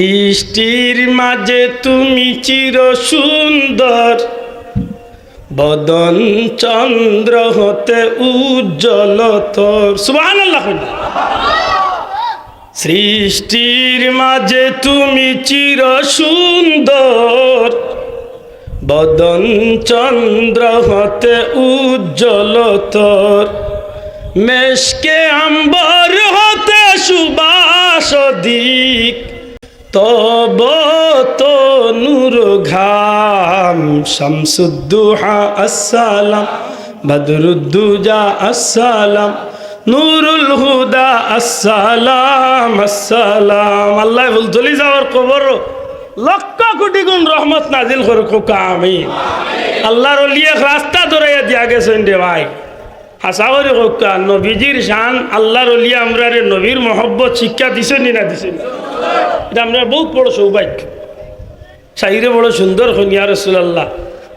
সৃষ্টির মাঝে তুমি চির সুন্দর, বদন চন্দ্র হতে উজ্জ্বলতর। সুবহানাল্লাহ। সৃষ্টির মাঝে তুমি চির সুন্দর, বদন চন্দ্র হতে উজ্জ্বলতর। মেশকে আম্বর হতে সুবাস অধিক, তব তো নূর ঘাম। শামসুদ্দুহা আসসালাম, বদরুদ্দুজা আসসালাম, নূরুল হুদা আসসালাম আসসালাম। আল্লাহ বল চলে যাওয়ার খবর লক্ষ কোটি গুণ রহমত নাজিল করুক, আমিন। আল্লাহর ওলিয়ে রাস্তা ধরাইয়া দিয়া গেছেন রে ভাই। আশা করি হোক নবীজির শান, আল্লাহর ওলিয়া আমরা রে নবীর মহব্বত শিক্ষা দিছেন না দিছেন? এটা আমরা বহুত বড় সৌভাগ্য। শাহিরে বড় সুন্দর হন, ইয়া রাসূলুল্লাহ,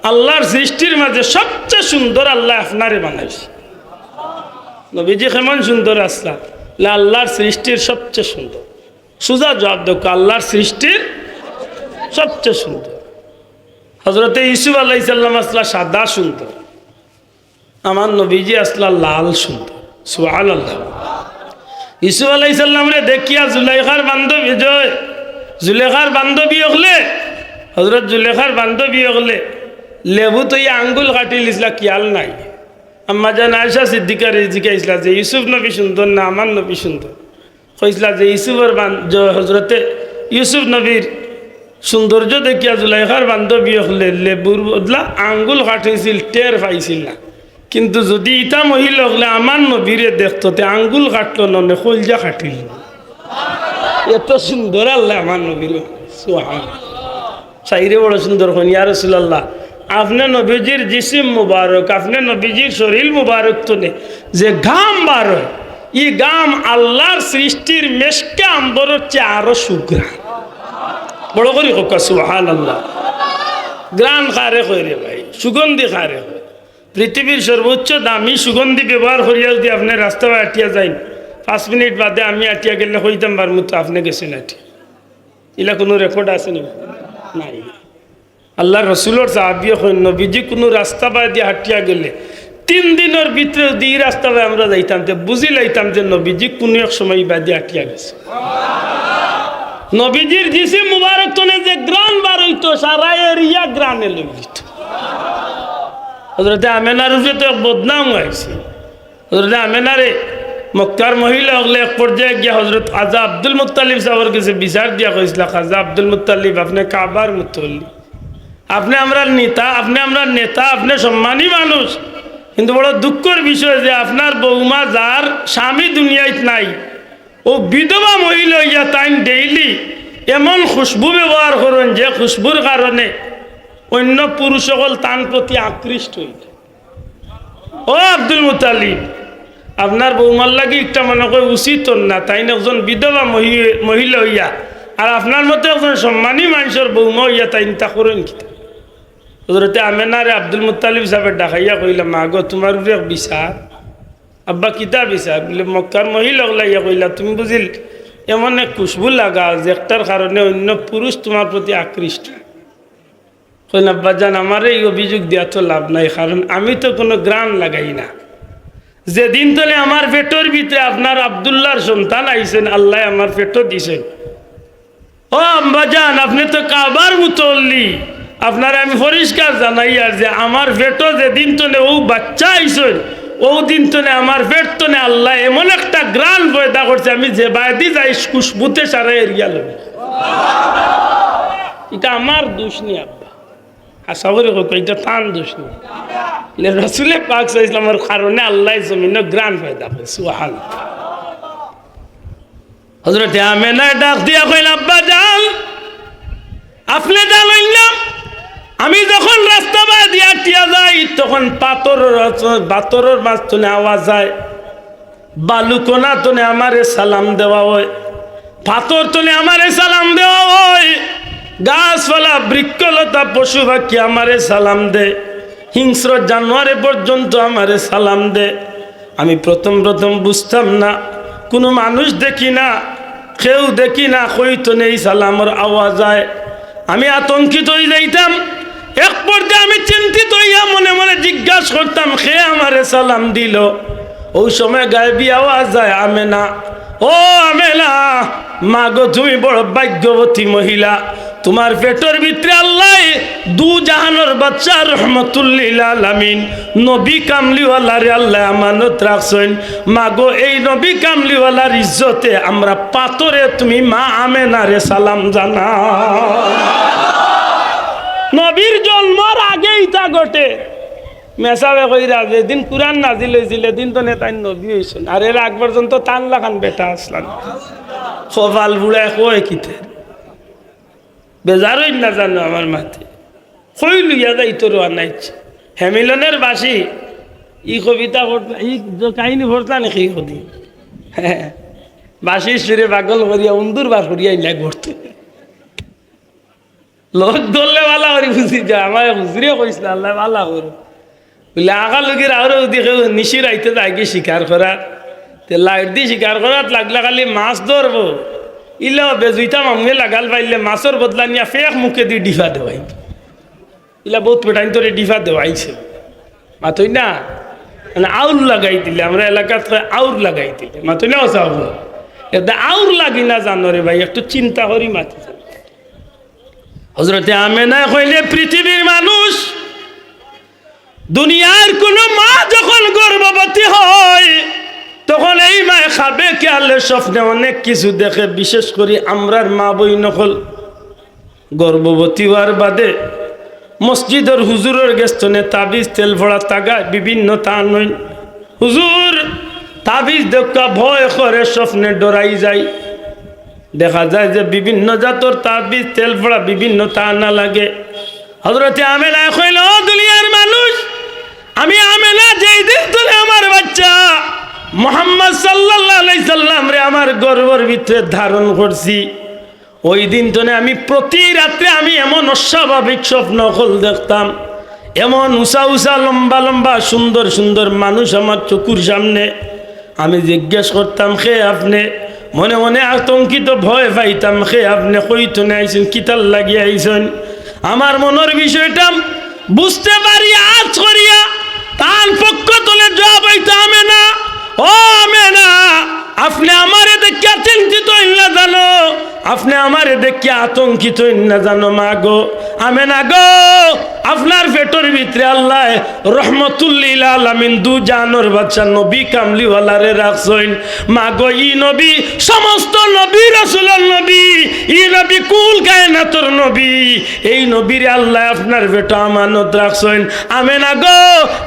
আল্লাহর সৃষ্টির মাঝে সবচেয়ে সুন্দর আল্লাহ আপনারে বানাইছে। নবীজি কেমন সুন্দর আসলা, আল্লাহর সৃষ্টির সবচেয়ে সুন্দর। সুজা জবাব দেখো, আল্লাহর সৃষ্টির সবচেয়ে সুন্দর। হযরতে ইউসুফ আলাইহিস সালাম আসলা সাদা সুন্দর, আমার নবীজি আসলা লাল সুন্দর। সুবহানাল্লাহ। ইউসুফ আলাইহিস সালাম রে দেখিয়া জুলাইখার বান্ধবী জুলেখার বান্ধবী হলে, হযরত জুলেখার বান্ধবী হলে লেবু তো আঙ্গুল কাটি লিসলা, খেয়াল নাই। আম্মা জান আয়েশা সিদ্দিকার জিজ্ঞাসা যে ইউসুফ নবী সুন্দর না আমার নবী সুন্দর? কইসলা যে ইউসুফের হযরতে ইউসুফ নবীর সৌন্দর্য দেখিয়া জুলাইখার বান্ধবী হলে লেবুর বদলা আঙ্গুল কাটিছিল, টের পাইছিল না। কিন্তু যদি ইটা মহিলা হলে আমার নবীরে দেখতো, তে আঙ্গুল কাটলো ননে কলজা কাটিল। এত সুন্দর আল্লাহ আমার নবীর। সুবহানাল্লাহ। শাইরে বড় সুন্দর হন, ইয়া রাসূলুল্লাহ, আপনি নবীজির জিসিম মুবারক, আপনি নবীজির শরীর মুবারক তো নে যে ঘাম বার হয়, ই ঘাম আল্লাহর সৃষ্টির মেশকে আম্বরের চেয়ে আরো সুগ্রাণ। বড় করি হোক সুবহানাল্লাহ। গ্রান খারে হয় রে ভাই, সুগন্ধি খারে হয়। পৃথিবীর সর্বোচ্চ দামি সুগন্ধি ব্যবহার করিয়া যদি আপনি রাস্তায় আটিয়া যাইন, 5 মিনিট বাদে আমি আটিয়া গেলে হইতাম বার মতো আপনি গেছেন আটি। এলা কোনো রেকর্ড আছে নি? নাই। আল্লাহ রসুলোর সাহাবিয়া হইন, নবীজি কোনো রাস্তা বাই দিয়ে হাঁটিয়া গেলে 3 দিনের ভিতরে যদি এই রাস্তা বাই আমরা যাইতাম, বুঝি লাইতাম যে নবীজি কোনো এক সময় বাদে হাঁটিয়া গেছে। নবীজির জিসিম মুবারক তনে যে গ্রান বার হইতো, সারা এরিয়া গ্রানে লইত। হযরতে আমেনার উপরে তো বদনাম হয়েছে। হযরতে আমেনারে মক্কার মহিলা হলে এক পর্যায়ে গিয়া হযরত খাজা আব্দুল মুত্তালিব সাহেবের কাছে বিচার দিয়া কইছিল, খাজা আব্দুল মুত্তালিব, আপনি কাবার মুতল্লি, আপনি আমরা নেতা, আপনি সম্মানী মানুষ, কিন্তু বড় দুঃখের বিষয় যে আপনার বৌমা যার স্বামী দুনিয়ায় নাই, ও বিধবা মহিলা হইয়া তাই ডেইলি এমন খুশবু ব্যবহার করেন যে খুশবুর কারণে অন্য পুরুষ সকল তান প্রতি আকৃষ্ট হইত। ও আব্দুল মুত্তালিব, আপনার বৌমার লাগি একটা মনে করে উচিত না, তাই একজন বিধবা মহিলা হইয়া আর আপনার মতো একজন সম্মানী মানুষের বৌমা হইয়া তাই তা করেন কি? হযরতে আমেনারে আব্দুল মুত্তালিব সাহেবের ডাকাইয়া কইলা, মা গো তোমার উপরে বিচার। আব্বা কিতা বিচার? বলে মক্কার মহিলা লাইয়া কইলা, তুমি বুঝিল এমন এক খুশবু লাগা যে একটার কারণে অন্য পুরুষ তোমার প্রতি আকৃষ্ট। কইন আব্বা জান, আমার এই অভিযোগ দেওয়া তো লাভ নাই, কারণ আমি তো কোনো গ্রান লাগাই না। যেদিন তলে আমার পেটের ভিতরে আপনার আব্দুল্লাহর সন্তান আইছেন, আল্লাহ আমার পেটও দিছেন। ও আব্বা জান, আপনি তো কাবার মুতল্লি, আপনার আমি পরিষ্কার জানাই আর যে আমার পেটও যেদিন তলে ও বাচ্চা আইছেন, ও দিন তলে আমার পেট তলে আল্লাহ এমন একটা গ্রান পয়দা করছে, আমি যে বাইদি যাই খুশবুতে সারা এরিয়া লব। এটা আমার দোষ নেই আব্বা, আশা করি হোক এটা তান দোষ নেই। রাসূলে পাক সাল্লাল্লাহু আলাইহি ওয়াসাল্লামের কারণে আল্লাহ জমিনে গ্রান পয়দা করে। সুবহানাল্লাহ। হযরতে আমেনা ডাক দিয়া কইল, আব্বা জান, আপনি জানেন না আমি যখন রাস্তা বাই দিয়া টিয়া যাই, তখন পাথরের মাছ তুলে আওয়াজ হয়, বালুকোনা তুলে আমারে সালাম দেওয়া হয়, পাথর তুলে আমারে সালাম দেওয়া হয়, গাছপালা বৃক্ষলতা পশু পাখি আমারে সালাম দে, হিংস্র জানোয়ারে পর্যন্ত আমারে সালাম দে। আমি প্রথম বুঝতাম না, কোনো মানুষ দেখি না, কেউ দেখি না কইতো নেই সালামর আওয়াজ হয়। আমি আতঙ্কিত হয়ে যাইতাম। এক পর্যায়ে আমি চিন্তিত হইয়া মনে মনে জিজ্ঞাসা করতাম, কে আমারে সালাম দিল? ওই সময় গায়েবী আওয়াজ যায়, আমেনা। ও আমেনা, মা গো তুমি বড় ভাগ্যবতী মহিলা, তোমার পেটের ভিতরে আল্লাহ দু জাহানের বাচ্চা রহমতুল্লিল আলামিন নবী কামলিওয়ালারে আল্লাহ আমানত রাখছেন। মা গো এই নবী কামলিওয়ালার ইজ্জতে আমরা পাথরে তুমি মা আমেনারে সালাম জানা। নবীর জন্মর আগেই তা ঘটে। মেসাবে কইরা যেদিন কুরআন নাজিল হয়েছিল এদিন তো নেতাই নবী হয়েছেন। আর এর আগ পর্যন্ত তান লাগান বেটা আসলাম খোফাল বুড়ায় কয় কিতে বেজারই না জানো আমার মাথে কই লইয়া যাই তোর আনাইছে। হেমিলনের বাসী ই কবিতা ই কাহিনী ভরতা নাকি কদি হ্যাঁ বাসি সুরে পাগল করিয়া উন্দুর বার করিয়া ইলা করতে লোক ধরলে ভালা করি বুঝি যা আমার হুজুরিও কইছিল আল্লাহ ভালা কর বলে আগা লোকের আরো দেখে নিশির আইতে যায় কি শিকার করার তে লাইট দিয়ে শিকার করার লাগলা খালি মাছ ধরবো ইলা বেজুইতা মামুয়ে লাগাল পাইলে মাছের বদলা নিয়া ফেক মুখে দিয়ে ডিফা দেওয়াই ইলা বহুত পেটাইন তোরে ডিফা দেওয়াইছে মাথই না মানে আউর লাগাই দিলে আমরা এলাকাত আউর লাগাই দিলে মাথই না ওসা হবো এটা আউর লাগি না জানো রে ভাই একটু চিন্তা করি মাথা হযরতে আমেনা কইলে পৃথিবীর মানুষ দুনিয়ার কোন মা যখন গর্ভবতী হয় তখন এই মায়ে খাবে খেয়ালে স্বপ্নে অনেক কিছু দেখে। বিশেষ করে আমরার মা বই নকল গর্ভবতী হওয়ার বাদে মসজিদের হুজুরের গেস্তনে তাবিজ তেল ভরা তাগায় বিভিন্ন তান হুজুর তাবিজ দেখা ভয় করে স্বপ্নে ডরাই যায়। দেখা যায় যে বিভিন্ন জাতর তাবিজ তেল ভরা বিভিন্ন তানা লাগে। হযরতে আমেনা কইল ও দুনিয়ার মানুষ আমি আমেনা যেই দিন ধরে আমার বাচ্চা মুহাম্মদ সাল্লাল্লাহু আলাইহি সাল্লাম রে আমার গর্ভের ভিতরে ধারণ করছি ওই দিন ধরে আমি প্রতি রাত্রে আমি এমন অস্বাভাবিক স্বপ্ন দেখতাম। এমন উঁচা উঁচা লম্বা লম্বা সুন্দর সুন্দর মানুষ আমার চোখের সামনে। আমি জিজ্ঞেস করতাম কে আপনি? মনে মনে আতঙ্কিত ভয় পাইতাম কে আপনি? কইতো না আইছেন কিতাল লাগিয়ে আইছেন। আমার মনের বিষয়টা বুঝতে পারি আজ করিয়া তার পক্ষ তোলে জবাব হইতে আমেনা ও আমেনা আপনি আমারে দেখিয়া চিন্তিত না জানো, আপনি আমারে দেখিয়া আতঙ্কিত না জানো। মা গো আমেনা গো আপনার পেটের ভিতরে আল্লাহ রহমতুল্লিল আলামিন দু জানোর বাচ্চা নবী কামলিওয়ালারে রাখছেন। মা গো ই নবী সমস্ত নবী রাসূলের নবী, ই নবী কুল কায়নাতের নবী। এই নবীর আল্লাহ আপনার পেটে আমানত রাখছেন। আমেনা গো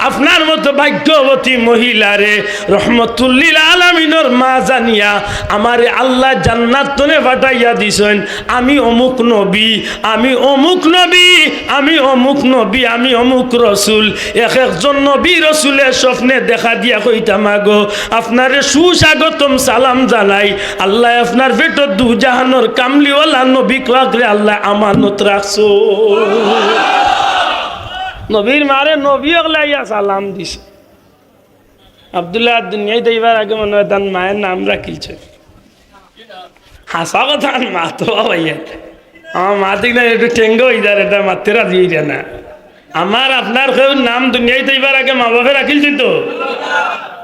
আপনার মতো ভাগ্যবতী মহিলারে রহমতুল্লিল আলামিনের মা জানিয়া আমারে আল্লাহ জান্নাত তনে পাঠাইয়া দিছেন। আমি অমুক নবী, আমি অমুক নবী, আমি অমুক নবী, আমি অমুক রসুল। এক একজন নবী রসুলের স্বপ্নে দেখা দিয়া কইতাম গো আপনারে সুস্বাগতম সালাম জানাই। আল্লাহ আপনার পেটর দু জাহানোর কামলিওয়ালা নবী কাকরে আল্লাহ আমানত রাখছো। নবীর মারে নবী লাইয়া সালাম দিছে। আব্দুল্লাহ দুনিয়ায় দেবার আগে মনে হয় তার মায়ের নাম রাখিলছে। হাসা কথা মা তো ভাইয়া আমার মা ঠিক না একটু টেঙ্গ হয়ে যায়, এটা মারতে রাজি হয়ে যায় না। আমার আপনার কেউ নাম দুনিয়ায় দেবার আগে মা বাপে রাখিলছে তো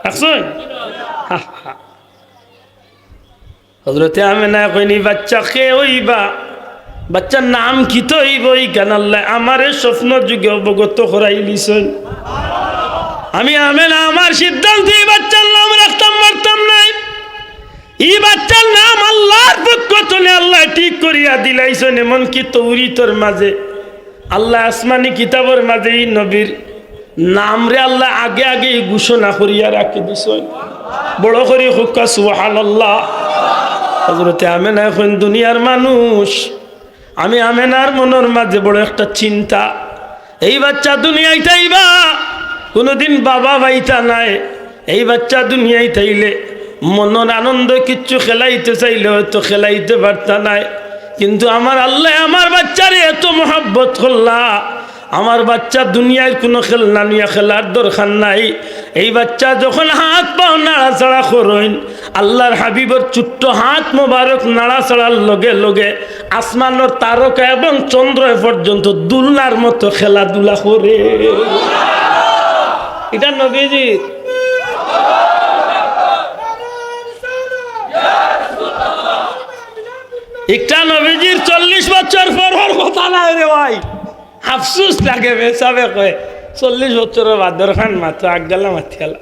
রাখছ। হযরতে আমেনা কইনি বাচ্চা কে হইবা, বাচ্চার নাম কি তো হইব? এই কেন আল্লাহ আমারে স্বপ্ন যুগে অবগত করাই দিছেন। আমি আমেনা আমার সিদ্ধান্ত এই বাচ্চার নাম রাখতাম পারতাম নাই। এই বাচ্চার নাম আল্লাহর পক্ষ থেকে আল্লাহ ঠিক করিয়া দিলাইছেন। এমনকি তৌরাতের মাঝে আল্লাহ আসমানি কিতাবের মাঝে এই নবীর নাম রে আল্লাহ আগে আগে ঘোষণা করিয়া রাখি দিছেন। বড় করে হুক্কা সুবহানাল্লাহ। হযরতে আমেনা এখন দুনিয়ার মানুষ। আমি আমেনার মনের মাঝে বড় একটা চিন্তা, এই বাচ্চা দুনিয়ায় তাইবা কোনোদিন বাবা ভাইতা নাই। এই বাচ্চা দুনিয়ায় তাইলে মনের আনন্দ কিচ্ছু খেলাইতে চাইলে হয়তো খেলাইতে পারতা নাই। কিন্তু আমার আল্লাহ আমার বাচ্চারে এত মহব্বত করলা, আমার বাচ্চা দুনিয়ায় কোনো খেলনা নিয়ে খেলার দরকার নাই। এই বাচ্চা যখন হাত পাও নাড়াচাড়া করেন আল্লাহর হাবিবর ছোট্ট হাত মোবারক নাড়াচাড়ার লগে লগে আসমানের তারকা এবং চন্দ্র পর্যন্ত দুলনার মতো খেলাধুলা করে। এটা নবীজি একটা নবীজির 40 বছর পর কথা নাই রে ভাই, আফসোস লাগে বেসাবে কয় 40 বছরের বাদর খান মাত্র আগ গেলাম মাথিয়ালা